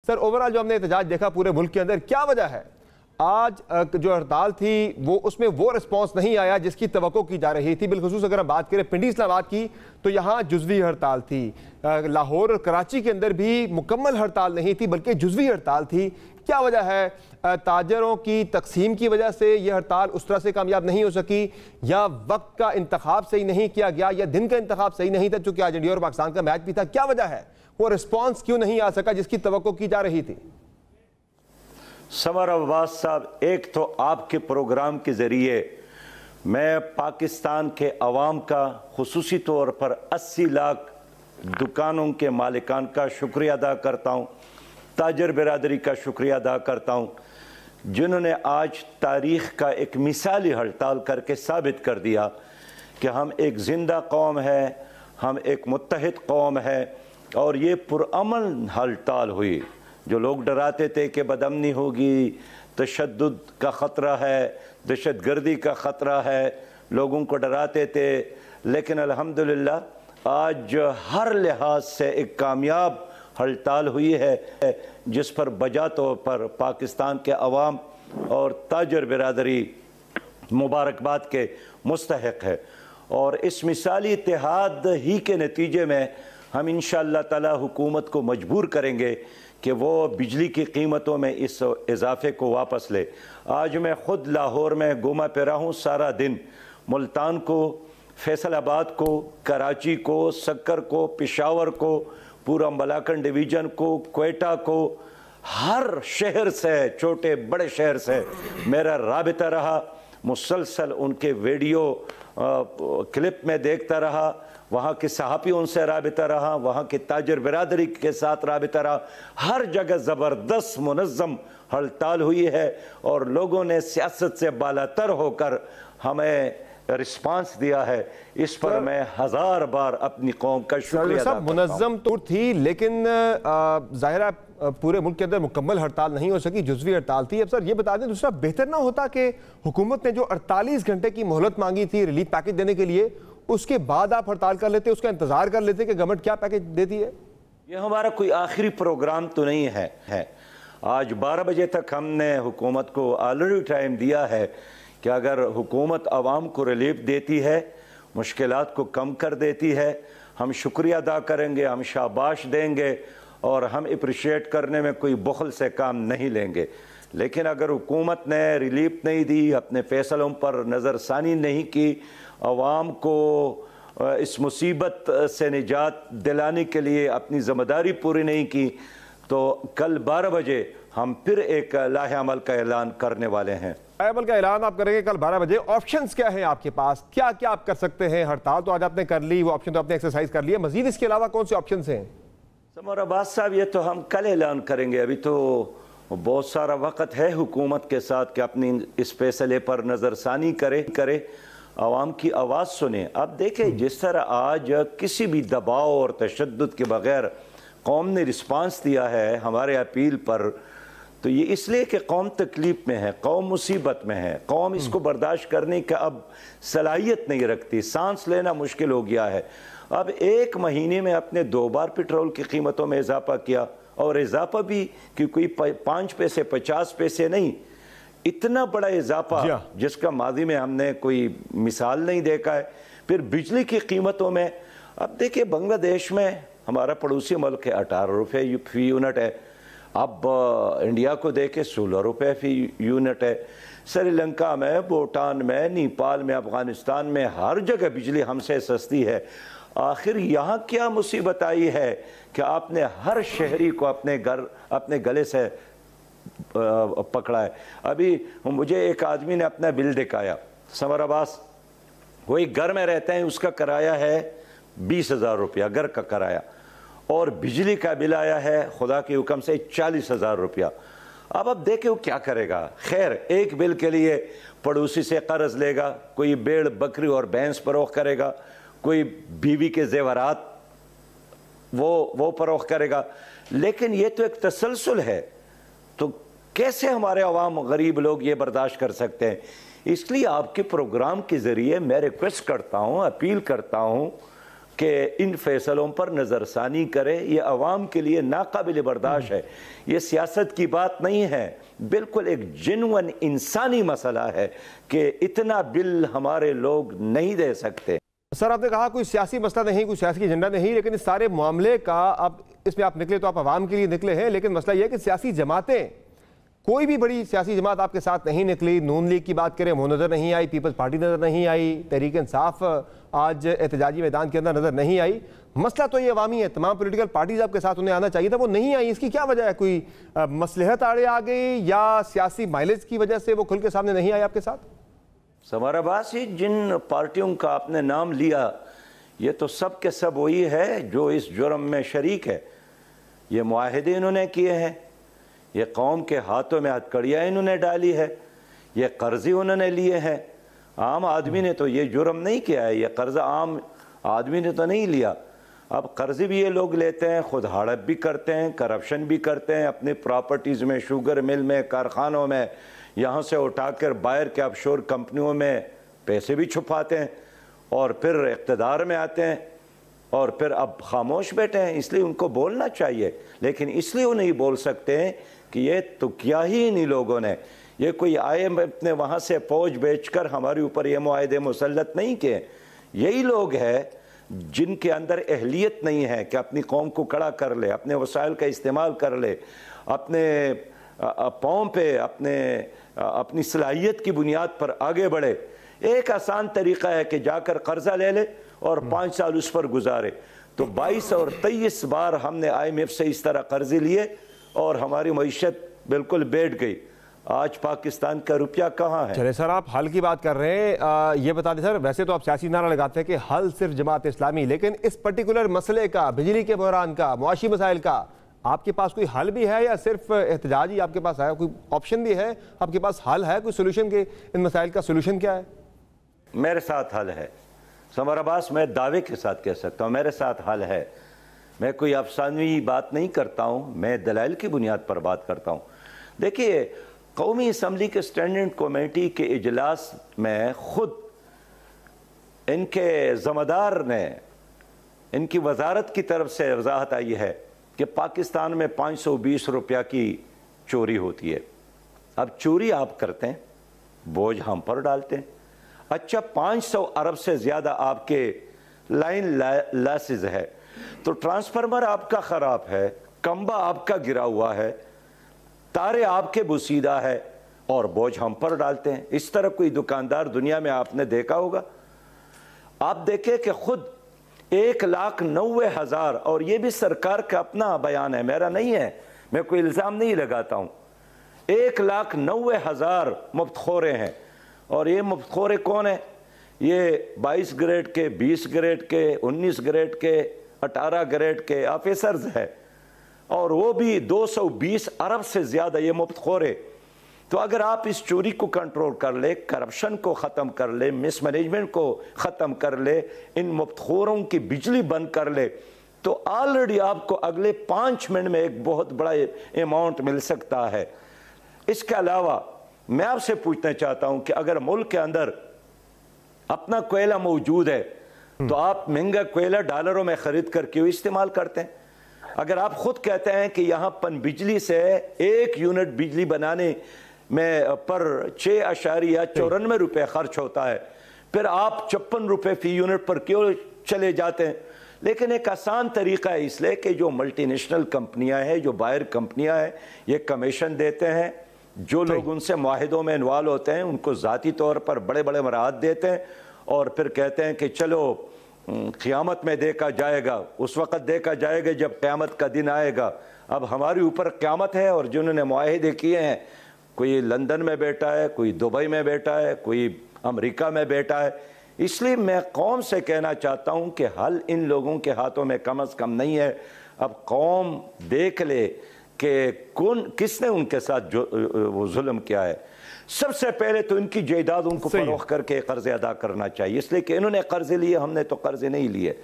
Sir overall जो हमने एहतजाज देखा पूरे मुल्क के अंदर, क्या वजह है आज जो हड़ताल थी वो उसमें वो रिस्पांस नहीं आया जिसकी तवक्को की जा रही थी? बिलखुसूस अगर हम बात करें पिंडी इस्लामाबाद की तो यहाँ जुज़वी हड़ताल थी, लाहौर और कराची के अंदर भी मुकम्मल हड़ताल नहीं थी बल्कि जुज़वी हड़ताल थी। क्या वजह है? ताजरों की तकसीम की वजह से यह हड़ताल उस तरह से कामयाब नहीं हो सकी, या वक्त का इंतखाब सही नहीं किया गया, या दिन का इंतखाब सही नहीं था चूंकि आज इंडिया और पाकिस्तान का मैच भी था? क्या वजह है? वो रिस्पॉन्स क्यों नहीं आ सका जिसकी तवक्को की जा रही थी? समर अब्बास साहब, एक तो आपके प्रोग्राम के ज़रिए मैं पाकिस्तान के अवाम का खुसूसी तौर पर 80 लाख दुकानों के मालिकान का शुक्रिया अदा करता हूँ, ताजर बिरादरी का शुक्रिया अदा करता हूँ, जिन्होंने आज तारीख़ का एक मिसाली हड़ताल करके साबित कर दिया कि हम एक ज़िंदा कौम है, हम एक मुत्तहिद कौम है। और ये पुरअमन हड़ताल हुई। जो लोग डराते थे कि बदअमनी होगी, तशद्दुद का ख़तरा है, दहशतगर्दी का ख़तरा है, लोगों को डराते थे, लेकिन अल्हम्दुलिल्लाह आज हर लिहाज से एक कामयाब हड़ताल हुई है जिस पर बजा तौर पर पाकिस्तान के अवाम और ताजर बिरादरी मुबारकबाद के मुस्तहिक है। और इस मिसाली इत्तेहाद ही के नतीजे में हम इंशाअल्लाह ताला हुकूमत को मजबूर करेंगे कि वो बिजली की कीमतों में इस इजाफे को वापस ले। आज मैं ख़ुद लाहौर में घूमा फिरा हूँ सारा दिन, मुल्तान को, फैसलाबाद को, कराची को, सक्कर को, पेशावर को, पूरा मलाकन डिवीज़न को, क्वेटा को, हर शहर से, छोटे बड़े शहर से मेरा राबिता रहा। मुसलसल उनके वीडियो क्लिप में देखता रहा, वहाँ के सहाफ़ियों से राबिता रहा, वहाँ के ताजर बिरादरी के साथ राबिता रहा। हर जगह ज़बरदस्त मुनज़्ज़म हड़ताल हुई है और लोगों ने सियासत से बालातर होकर हमें रिस्पांस दिया है। इस पर मैं हज़ार बार अपनी कौम का शुक्रिया अदा करता हूं। मुनज़्ज़म तो थी लेकिन ज़ाहिर पूरे मुल्क के अंदर मुकम्मल हड़ताल नहीं हो सकी, जुज़वी हड़ताल थी। अब सर ये बता दें, दूसरा बेहतर ना होता कि हुकूमत ने जो 48 घंटे की मोहलत मांगी थी रिलीफ पैकेज देने के लिए, उसके बाद आप हड़ताल कर लेते, उसका इंतजार कर लेते कि गवर्नमेंट क्या पैकेज देती है? ये हमारा कोई आखिरी प्रोग्राम तो नहीं है। आज 12 बजे तक हमने हुकूमत को ऑलरेडी टाइम दिया है कि अगर हुकूमत आवाम को रिलीफ देती है, मुश्किलात को कम कर देती है, हम शुक्रिया अदा करेंगे, हम शाबाश देंगे और हम अप्रिशिएट करने में कोई बुखल से काम नहीं लेंगे। लेकिन अगर हुकूमत ने रिलीफ नहीं दी, अपने फैसलों पर नज़रसानी नहीं की, आवाम को इस मुसीबत से निजात दिलाने के लिए अपनी ज़िम्मेदारी पूरी नहीं की, तो कल 12 बजे हम फिर एक लाहे अमल का ऐलान करने वाले हैं। अमल का ऐलान आप करेंगे कल 12 बजे। ऑप्शंस क्या हैं आपके पास? क्या क्या आप कर सकते हैं? हड़ताल तो आज आपने कर ली, वो ऑप्शन तो आपने एक्सरसाइज कर लिया, मजीद इसके अलावा कौन से ऑप्शंस हैं? समर अब्बास साहब, ये तो हम कल ऐलान करेंगे, अभी तो बहुत सारा वक्त है हुकूमत के साथ कि अपनी इस फैसले पर नज़रसानी करे, आवाम की आवाज़ सुने। अब देखें, जिस तरह आज किसी भी दबाव और तशद्दुद के बगैर कौम ने रिस्पांस दिया है हमारे अपील पर, तो ये इसलिए कि कौम तकलीफ में है, कौम मुसीबत में है, कौम इसको बर्दाश्त करने का अब सलाहियत नहीं रखती, सांस लेना मुश्किल हो गया है। अब एक महीने में अपने 2 बार पेट्रोल की कीमतों में इजाफा किया, और इजाफा भी कि कोई 5 पैसे 50 पैसे नहीं, इतना बड़ा इजाफा जिसका माजी में हमने कोई मिसाल नहीं देखा है। फिर बिजली की कीमतों में, अब देखिए बांग्लादेश में हमारा पड़ोसी मुल्क है, 18 रुपये फी यूनिट है। अब इंडिया को देखे 16 रुपये फी यूनिट है। श्रीलंका में, भूटान में, नेपाल में, अफगानिस्तान में हर जगह बिजली हमसे सस्ती है। आखिर यहाँ क्या मुसीबत आई है कि आपने हर शहरी को अपने गले से पकड़ा है? अभी मुझे एक आदमी ने अपना बिल दिखाया, समर अब्बास, वही घर में रहते हैं, उसका किराया है 20,000 रुपया घर का किराया, और बिजली का बिल आया है खुदा के हुक्म से 40,000 रुपया। अब देखे वो क्या करेगा। खैर, एक बिल के लिए पड़ोसी से कर्ज लेगा, कोई भेड़ बकरी और भैंस फरोख्त करेगा, कोई बीवी के जेवरात वो फरोख्त करेगा। लेकिन ये तो एक तसलसल है, तो कैसे हमारे अवाम गरीब लोग ये बर्दाश्त कर सकते हैं? इसलिए आपके प्रोग्राम के ज़रिए मैं रिक्वेस्ट करता हूँ, अपील करता हूँ कि इन फैसलों पर नज़रसानी करे। ये अवाम के लिए नाकाबिल बर्दाश्त है। ये सियासत की बात नहीं है, बिल्कुल एक जेन्युइन इंसानी मसला है कि इतना बिल हमारे लोग नहीं दे सकते। सर, आपने कहा कोई सियासी मसला नहीं, कोई सियासी एजेंडा नहीं, लेकिन इस सारे मामले का अब इसमें आप निकले तो आप अवाम के लिए निकले हैं, लेकिन मसला यह है कि सियासी जमातें, कोई भी बड़ी सियासी जमात आपके साथ नहीं निकली। नून लीग की बात करें, वो नज़र नहीं आई, पीपल्स पार्टी नज़र नहीं आई, तहरीक इंसाफ आज एहतजाजी मैदान के अंदर नज़र नहीं आई। मसला तो ये अवामी है, तमाम पॉलिटिकल पार्टीज आपके साथ उन्हें आना चाहिए था, वो नहीं आई। इसकी क्या वजह है? कोई मसलहत आड़े आ गई या सियासी माइलेज की वजह से वो खुल के सामने नहीं आए आपके साथ? हमारा बात ही जिन पार्टियों का आपने नाम लिया, ये तो सब के सब वही है जो इस जुर्म में शरीक है। ये मुआहिदे इन्होंने किए हैं, ये कौम के हाथों में हथकड़ियाँ इन्होंने डाली है, ये कर्जे उन्होंने लिए हैं। आम आदमी ने तो ये जुर्म नहीं किया है, ये कर्जा आम आदमी ने तो नहीं लिया। अब कर्जे भी ये लोग लेते हैं, खुद हड़प भी करते हैं, करप्शन भी करते हैं, अपनी प्रॉपर्टीज़ में, शुगर मिल में, कारखानों में, यहाँ से उठाकर बाहर के ऑफशोर कंपनियों में पैसे भी छुपाते हैं और फिर इक़्तिदार में आते हैं और फिर अब खामोश बैठे हैं। इसलिए उनको बोलना चाहिए, लेकिन इसलिए वो नहीं बोल सकते हैं कि ये तो क्या ही इन्हीं लोगों ने, ये कोई IMF ने वहाँ से फौज बेचकर हमारे ऊपर ये मुआहदे मुसल्लत नहीं किए। यही लोग हैं जिनके अंदर अहलियत नहीं है कि अपनी कौम को खड़ा कर ले, अपने वसाइल का इस्तेमाल कर ले, अपने पाँव पे अपनी सलाहियत की बुनियाद पर आगे बढ़े। एक आसान तरीका है कि जाकर कर्जा ले ले और 5 साल उस पर गुजारे। तो 22 और 23 बार हमने IMF से इस तरह कर्जे लिए और हमारी मईशत बिल्कुल बैठ गई। आज पाकिस्तान का रुपया कहाँ है? चले सर, आप हल की बात कर रहे हैं, ये बता दें सर, वैसे तो आप सियासी नारा लगाते हैं कि हल सिर्फ जमात इस्लामी, लेकिन इस पर्टिकुलर मसले का, बिजली के बहरान का, मुआशी मसाइल का, आपके पास कोई हल भी है या सिर्फ एहतजाज ही आपके पास है? कोई ऑप्शन भी है आपके पास? हल है कोई सोल्यूशन के? इन मसाइल का सोल्यूशन क्या है? मेरे साथ हल है समर अब्बास, मैं दावे के साथ कह सकता हूँ मेरे साथ हल है। मैं कोई अफसानवी बात नहीं करता हूँ, मैं दलाइल की बुनियाद पर बात करता हूँ। देखिए, कौमी असम्बली के स्टैंडिंग कमेटी के इजलास में खुद इनके ज़िम्मेदार ने, इनकी वजारत की तरफ से वजाहत आई है कि पाकिस्तान में 520 रुपया की चोरी होती है। अब चोरी आप करते हैं, बोझ हम पर डालते हैं। अच्छा, 500 अरब से ज़्यादा आपके लाइन लॉसेस है, तो ट्रांसफार्मर आपका ख़राब है, खंबा आपका गिरा हुआ है, तारे आपके बुसीदा है और बोझ हम पर डालते हैं। इस तरह कोई दुकानदार दुनिया में आपने देखा होगा? आप देखें कि खुद 1,90,000, और ये भी सरकार का अपना बयान है, मेरा नहीं है, मैं कोई इल्ज़ाम नहीं लगाता हूँ, 1,90,000 मुफ्तखोरे हैं। और ये मुफ्तखोरे कौन है? ये 22 ग्रेड के, 20 ग्रेड के, 19 ग्रेड के, 18 ग्रेड के ऑफिसर्स है, और वो भी 220 अरब से ज़्यादा ये मुफ्तखोरे। तो अगर आप इस चोरी को कंट्रोल कर ले, करप्शन को ख़त्म कर ले, मिसमैनेजमेंट को ख़त्म कर ले, इन मुफ्तखोरों की बिजली बंद कर ले, तो ऑलरेडी आपको अगले 5 मिनट में एक बहुत बड़ा अमाउंट मिल सकता है। इसके अलावा मैं आपसे पूछना चाहता हूं कि अगर मुल्क के अंदर अपना कोयला मौजूद है तो आप महंगा कोयला डॉलरों में खरीद कर क्यों इस्तेमाल करते हैं? अगर आप खुद कहते हैं कि यहाँ पन बिजली से 1 यूनिट बिजली बनाने में पर 6.94 रुपये खर्च होता है, फिर आप 56 रुपये फी यूनिट पर क्यों चले जाते हैं? लेकिन एक आसान तरीका है, इसलिए कि जो मल्टीनेशनल कंपनियां हैं, जो बाहर कंपनियां हैं, ये कमीशन देते हैं। जो लोग उनसे मुआहिदों में इन्वॉल्व होते हैं उनको ज़ाती तौर पर बड़े बड़े मराहत देते हैं और फिर कहते हैं कि चलो क़यामत में देखा जाएगा, उस वक़्त देखा जाएगा जब क़यामत का दिन आएगा। अब हमारे ऊपर क़यामत है और जिन्होंने मुआहिदे किए हैं, कोई लंदन में बैठा है, कोई दुबई में बैठा है, कोई अमेरिका में बैठा है। इसलिए मैं कौम से कहना चाहता हूँ कि हल इन लोगों के हाथों में कम अज़ कम नहीं है। अब कौम देख ले कि किसने उनके साथ जो वो जुल्म किया है। सबसे पहले तो इनकी जायदाद उनको फरोख्त करके कर्जे अदा करना चाहिए, इसलिए कि इन्होंने कर्जे लिए, हमने तो कर्जे नहीं लिए।